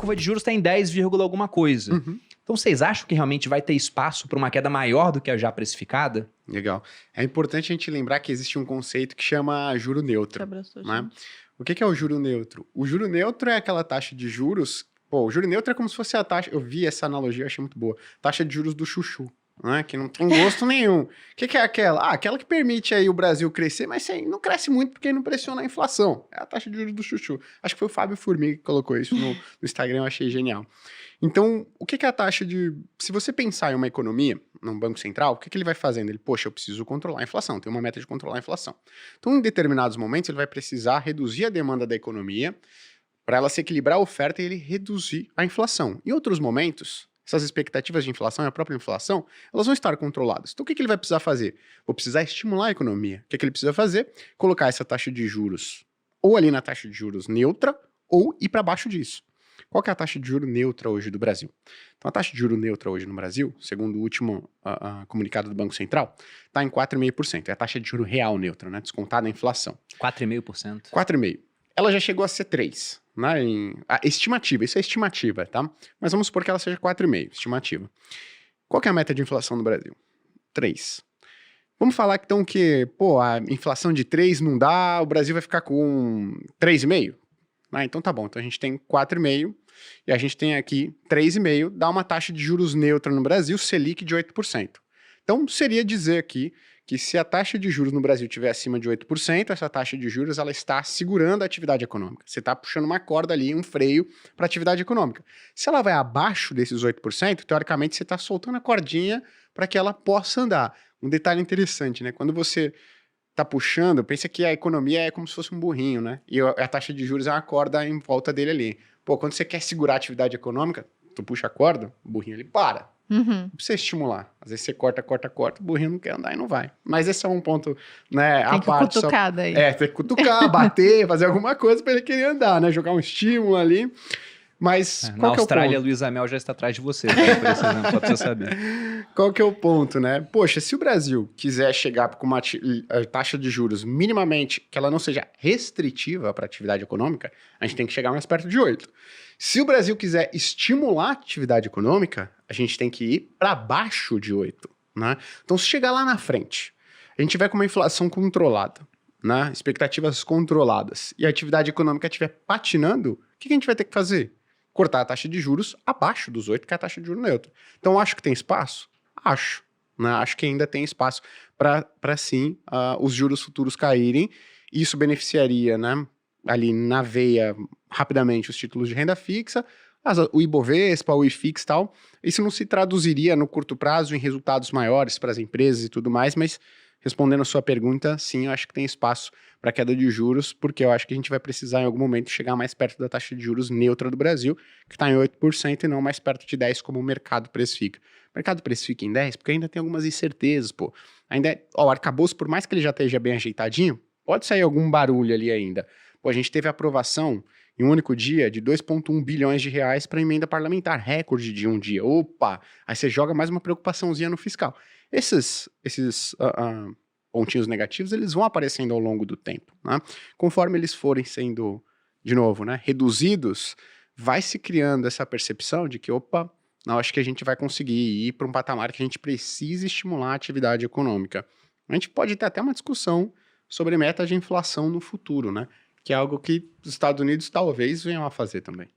curva de juros está em 10, alguma coisa. Uhum. Então, vocês acham que realmente vai ter espaço para uma queda maior do que a já precificada? Legal. É importante a gente lembrar que existe um conceito que chama juro neutro. Né? O que é o juro neutro? O juro neutro é aquela taxa de juros... Pô, o juro neutro é como se fosse a taxa... Eu vi essa analogia, eu achei muito boa. Taxa de juros do chuchu. Né? Que não tem gosto nenhum. O que é aquela? Ah, aquela que permite aí o Brasil crescer, mas assim, não cresce muito porque não pressiona a inflação. É a taxa de juros do chuchu. Acho que foi o Fábio Formiga que colocou isso no Instagram, eu achei genial. Então, o que é a taxa de... Se você pensar em uma economia, num banco central, o que ele vai fazendo? Ele, poxa, eu preciso controlar a inflação, tem uma meta de controlar a inflação. Então, em determinados momentos, ele vai precisar reduzir a demanda da economia para ela se equilibrar a oferta e ele reduzir a inflação. Em outros momentos, essas expectativas de inflação e a própria inflação, elas vão estar controladas. Então, o que ele vai precisar fazer? Vou precisar estimular a economia. O que ele precisa fazer? Colocar essa taxa de juros ou ali na taxa de juros neutra ou ir para baixo disso. Qual que é a taxa de juro neutra hoje do Brasil? Então, a taxa de juro neutra hoje no Brasil, segundo o último comunicado do Banco Central, está em 4,5%. É a taxa de juro real neutra, né? Descontada a inflação. 4,5%. 4,5%. Ela já chegou a ser 3%. Né? Estimativa, isso é estimativa, tá? Mas vamos supor que ela seja 4,5%, estimativa. Qual que é a meta de inflação no Brasil? 3%. Vamos falar então que, pô, a inflação de 3 não dá, o Brasil vai ficar com 3,5%. Então tá bom, então a gente tem 4,5% e a gente tem aqui 3,5%, dá uma taxa de juros neutra no Brasil, Selic de 8%. Então seria dizer aqui que se a taxa de juros no Brasil estiver acima de 8%, essa taxa de juros ela está segurando a atividade econômica. Você está puxando uma corda ali, um freio para a atividade econômica. Se ela vai abaixo desses 8%, teoricamente você está soltando a cordinha para que ela possa andar. Um detalhe interessante, né? Quando você tá puxando, pensa que a economia é como se fosse um burrinho, né? E a taxa de juros é uma corda em volta dele ali. Pô, quando você quer segurar a atividade econômica, tu puxa a corda, o burrinho ele para. Não precisa estimular. Às vezes você corta, o burrinho não quer andar e não vai. Mas esse é um ponto, né, tem que cutucar daí. Tem que cutucar, bater, fazer alguma coisa para ele querer andar, né? Jogar um estímulo ali. Mas na Austrália, a Luísa Mel já está atrás de você, tá? Por esse exemplo, só pra você saber. Qual que é o ponto, né? Poxa, se o Brasil quiser chegar com uma taxa de juros minimamente que ela não seja restritiva para a atividade econômica, a gente tem que chegar mais perto de 8%. Se o Brasil quiser estimular a atividade econômica, a gente tem que ir para baixo de 8%. Né? Então, se chegar lá na frente, a gente tiver com uma inflação controlada, né? Expectativas controladas, e a atividade econômica estiver patinando, o que a gente vai ter que fazer? Cortar a taxa de juros abaixo dos 8%, que é a taxa de juros neutra. Então, acho que tem espaço? Acho. Né? Acho que ainda tem espaço para sim, os juros futuros caírem. Isso beneficiaria, né, ali na veia, rapidamente, os títulos de renda fixa, o Ibovespa, o IFIX e tal. Isso não se traduziria no curto prazo em resultados maiores para as empresas e tudo mais, mas respondendo a sua pergunta, sim, eu acho que tem espaço para queda de juros, porque eu acho que a gente vai precisar em algum momento chegar mais perto da taxa de juros neutra do Brasil, que está em 8% e não mais perto de 10% como o mercado precifica. O mercado precifica em 10% porque ainda tem algumas incertezas, pô. Ainda o arcabouço, por mais que ele já esteja bem ajeitadinho, pode sair algum barulho ali ainda. Pô, a gente teve aprovação em um único dia de 2,1 bilhões de reais para emenda parlamentar, recorde de um dia. Opa! Aí você joga mais uma preocupaçãozinha no fiscal. Esses pontinhos negativos, eles vão aparecendo ao longo do tempo, né? Conforme eles forem sendo, de novo, né, reduzidos, vai se criando essa percepção de que, opa, não, acho que a gente vai conseguir ir para um patamar que a gente precisa estimular a atividade econômica. A gente pode ter até uma discussão sobre meta de inflação no futuro, né? Que é algo que os Estados Unidos talvez venham a fazer também.